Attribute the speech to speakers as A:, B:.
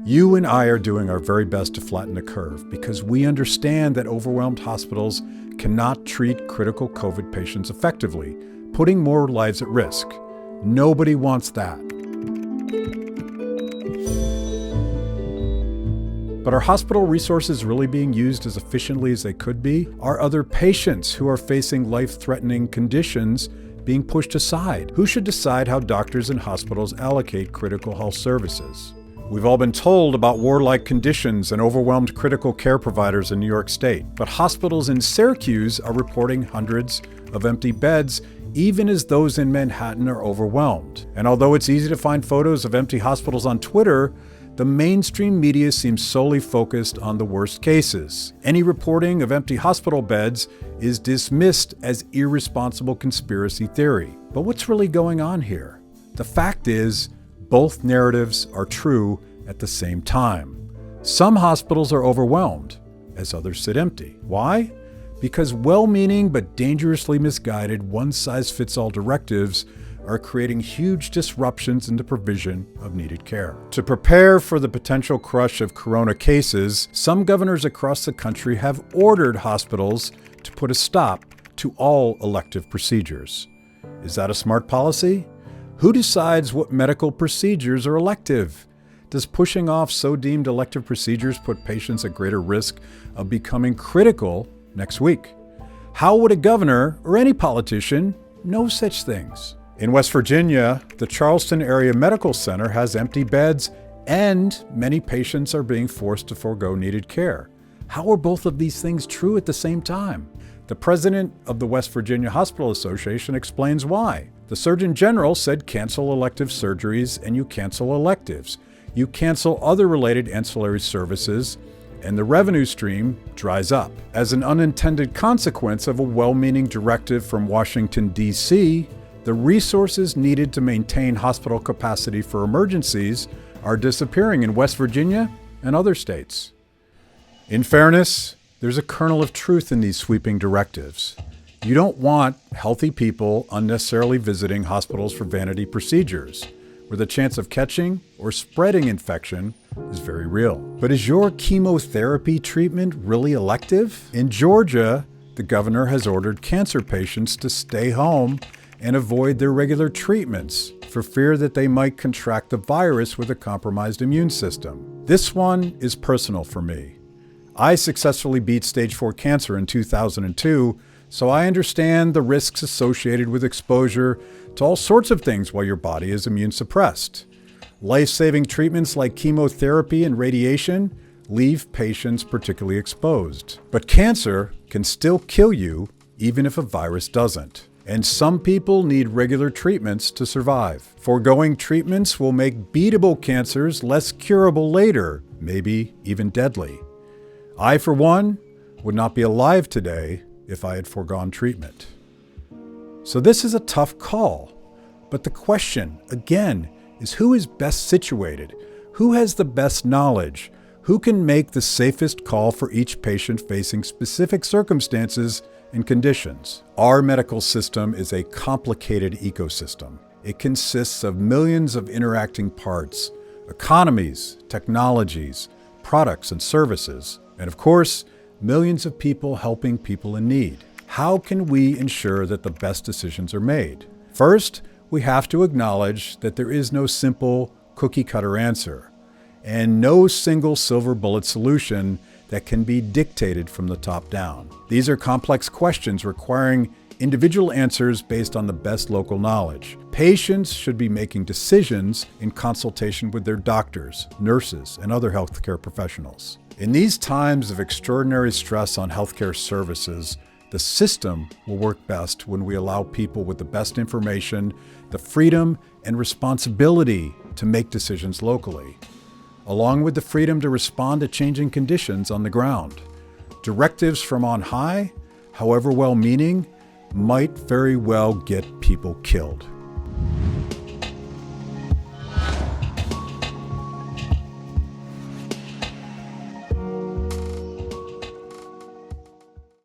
A: You and I are doing our very best to flatten the curve because we understand that overwhelmed hospitals cannot treat critical COVID patients effectively, putting more lives at risk. Nobody wants that. But are hospital resources really being used as efficiently as they could be? Are other patients who are facing life-threatening conditions being pushed aside? Who should decide how doctors and hospitals allocate critical health services? We've all been told about war-like conditions and overwhelmed critical care providers in New York State, but hospitals in Syracuse are reporting hundreds of empty beds, even as those in Manhattan are overwhelmed. And although it's easy to find photos of empty hospitals on Twitter, the mainstream media seems solely focused on the worst cases. Any reporting of empty hospital beds is dismissed as irresponsible conspiracy theory. But what's really going on here? The fact is, both narratives are true at the same time. Some hospitals are overwhelmed, as others sit empty. Why? Because well-meaning but dangerously misguided one-size-fits-all directives are creating huge disruptions in the provision of needed care. To prepare for the potential crush of corona cases, some governors across the country have ordered hospitals to put a stop to all elective procedures. Is that a smart policy? Who decides what medical procedures are elective? Does pushing off so deemed elective procedures put patients at greater risk of becoming critical next week? How would a governor or any politician know such things? In West Virginia, the Charleston Area Medical Center has empty beds and many patients are being forced to forego needed care. How are both of these things true at the same time? The president of the West Virginia Hospital Association explains why. The Surgeon General said cancel elective surgeries and you cancel electives. You cancel other related ancillary services and the revenue stream dries up. As an unintended consequence of a well-meaning directive from Washington, D.C., the resources needed to maintain hospital capacity for emergencies are disappearing in West Virginia and other states. In fairness, there's a kernel of truth in these sweeping directives. You don't want healthy people unnecessarily visiting hospitals for vanity procedures, where the chance of catching or spreading infection is very real. But is your chemotherapy treatment really elective? In Georgia, the governor has ordered cancer patients to stay home and avoid their regular treatments for fear that they might contract the virus with a compromised immune system. This one is personal for me. I successfully beat stage 4 cancer in 2002, so I understand the risks associated with exposure to all sorts of things while your body is immune suppressed. Life-saving treatments like chemotherapy and radiation leave patients particularly exposed. But cancer can still kill you even if a virus doesn't. And some people need regular treatments to survive. Foregoing treatments will make beatable cancers less curable later, maybe even deadly. I, for one, would not be alive today if I had foregone treatment. So this is a tough call. But the question, again, is who is best situated? Who has the best knowledge? Who can make the safest call for each patient facing specific circumstances and conditions? Our medical system is a complicated ecosystem. It consists of millions of interacting parts, economies, technologies, products and services, and of course, millions of people helping people in need. How can we ensure that the best decisions are made? First, we have to acknowledge that there is no simple cookie-cutter answer and no single silver bullet solution that can be dictated from the top down. These are complex questions requiring individual answers based on the best local knowledge. Patients should be making decisions in consultation with their doctors, nurses, and other healthcare professionals. In these times of extraordinary stress on healthcare services, the system will work best when we allow people with the best information, the freedom and responsibility to make decisions locally, along with the freedom to respond to changing conditions on the ground. Directives from on high, however well-meaning, might very well get people killed.